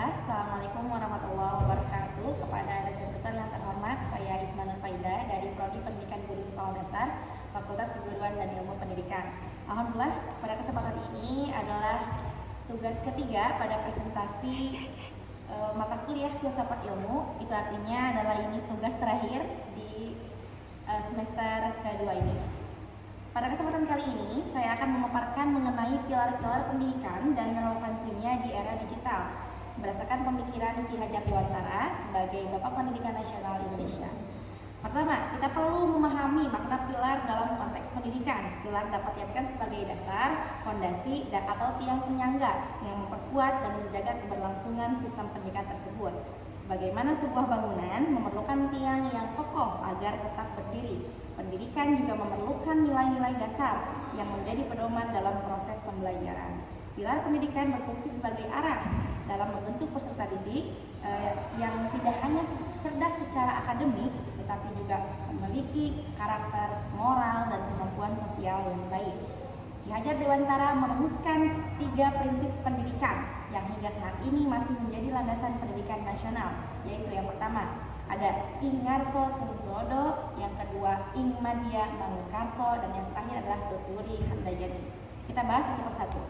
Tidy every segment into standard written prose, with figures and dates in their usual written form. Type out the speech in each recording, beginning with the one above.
Bismillah. Assalamualaikum warahmatullahi wabarakatuh. Kepada dosen tutor yang terhormat, saya Isma Nur Faida dari Prodi Pendidikan Guru Sekolah Dasar, Fakultas Keguruan dan Ilmu Pendidikan. Alhamdulillah, pada kesempatan ini adalah tugas ketiga pada presentasi mata kuliah filsafat ilmu. Itu artinya adalah ini tugas terakhir di semester kedua ini. Pada kesempatan kali ini, saya akan memaparkan mengenai pilar-pilar pendidikan dan relevansinya di era digital berdasarkan pemikiran Ki Hajar Dewantara sebagai Bapak Pendidikan Nasional Indonesia. Pertama, kita perlu memahami makna pilar dalam konteks pendidikan. Pilar dapat diartikan sebagai dasar, fondasi, dan atau tiang penyangga yang memperkuat dan menjaga keberlangsungan sistem pendidikan tersebut. Sebagaimana sebuah bangunan memerlukan tiang yang kokoh agar tetap berdiri, pendidikan juga memerlukan nilai-nilai dasar yang menjadi pedoman dalam proses pembelajaran. Pilar pendidikan berfungsi sebagai arah dalam membentuk peserta didik yang tidak hanya cerdas secara akademik, tetapi juga memiliki karakter moral dan kemampuan sosial yang baik. Ki Hajar Dewantara merumuskan 3 prinsip pendidikan yang hingga saat ini masih menjadi landasan pendidikan nasional, yaitu yang pertama ada Ing Ngarso Suntulodo, yang kedua Ing Madya Mangunkarso, dan yang terakhir adalah Tuturi Handayani. Kita bahas satu persatu.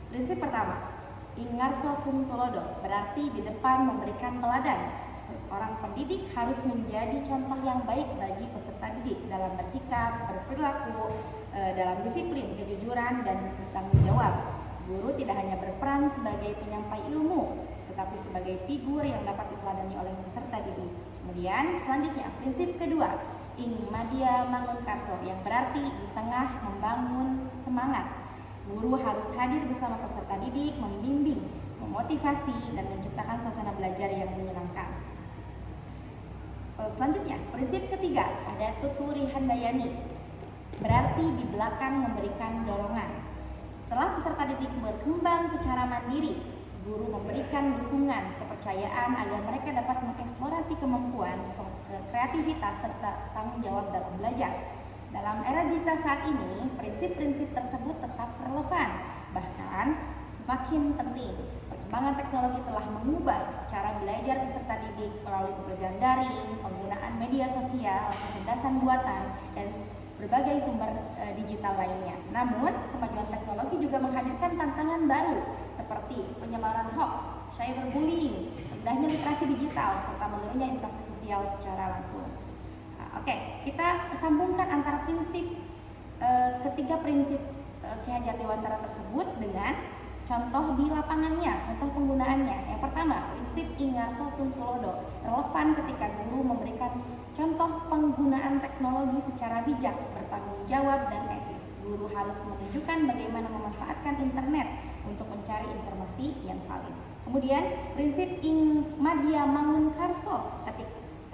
Prinsip pertama, Ing Ngarso Suntulodo berarti di depan memberikan teladan. Seorang pendidik harus menjadi contoh yang baik bagi peserta didik dalam bersikap, berperilaku, dalam disiplin, kejujuran, dan tanggung jawab. Guru tidak hanya berperan sebagai penyampai ilmu, tetapi sebagai figur yang dapat diteladani oleh peserta didik. Kemudian selanjutnya, prinsip kedua, Ing Madya Mangunkarso, yang berarti di tengah membangun semangat. Guru harus hadir bersama peserta didik, membimbing, memotivasi, dan menciptakan suasana belajar yang menyenangkan. Selanjutnya, prinsip ketiga ada Tuturi Handayani, berarti di belakang memberikan dorongan. Setelah peserta didik berkembang secara mandiri, guru memberikan dukungan, kepercayaan agar mereka dapat mengeksplorasi kemampuan, kreativitas, serta tanggung jawab dalam belajar. Dalam era digital saat ini, prinsip-prinsip tersebut tetap relevan, bahkan semakin penting. Perkembangan teknologi telah mengubah cara belajar peserta didik melalui pembelajaran daring, penggunaan media sosial, kecerdasan buatan, dan berbagai sumber digital lainnya. Namun, kemajuan teknologi juga menghadirkan tantangan baru seperti penyebaran hoax, cyberbullying, rendahnya literasi digital, serta menurunnya interaksi sosial secara langsung. Oke, kita sambungkan antara ketiga prinsip Ki Hajar Dewantara tersebut dengan contoh di lapangannya, contoh penggunaannya. Yang pertama, prinsip Ing Ngarso Suntulodo relevan ketika guru memberikan contoh penggunaan teknologi secara bijak, bertanggung jawab, dan etis. Guru harus menunjukkan bagaimana memanfaatkan internet untuk mencari informasi yang valid. Kemudian, prinsip Ing Madya Mangunkarso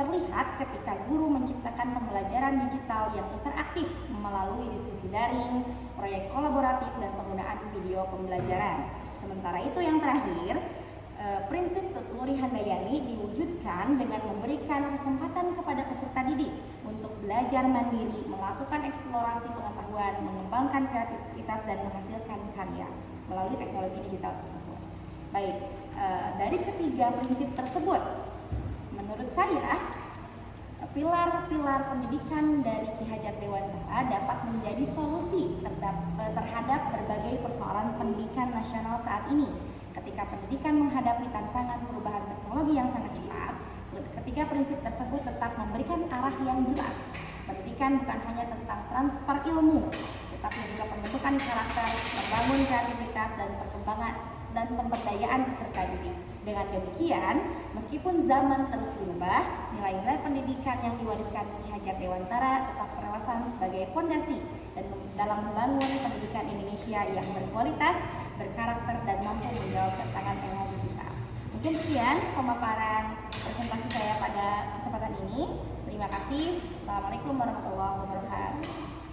terlihat ketika guru menciptakan pembelajaran digital yang interaktif melalui diskusi daring, proyek kolaboratif, dan penggunaan video pembelajaran. Sementara itu yang terakhir, prinsip Tuturi Handayani diwujudkan dengan memberikan kesempatan kepada peserta didik untuk belajar mandiri, melakukan eksplorasi pengetahuan, mengembangkan kreativitas, dan menghasilkan karya melalui teknologi digital tersebut. Baik, dari ketiga prinsip tersebut, menurut saya, pilar-pilar pendidikan dari Ki Hajar Dewantara dapat menjadi solusi terhadap berbagai persoalan pendidikan nasional saat ini. Ketika pendidikan menghadapi tantangan perubahan teknologi yang sangat cepat, ketiga prinsip tersebut tetap memberikan arah yang jelas. Pendidikan bukan hanya tentang transfer ilmu, tetapi juga pembentukan karakter, membangun kreativitas, dan perkembangan dan pemberdayaan peserta didik. Dengan demikian, meskipun zaman terus berubah, nilai-nilai pendidikan yang diwariskan Ki Hajar Dewantara tetap relevan sebagai fondasi dan dalam membangun pendidikan Indonesia yang berkualitas, berkarakter, dan mampu menjawab tantangan era digital. Mungkin sekian pemaparan presentasi saya pada kesempatan ini. Terima kasih. Assalamualaikum warahmatullahi wabarakatuh.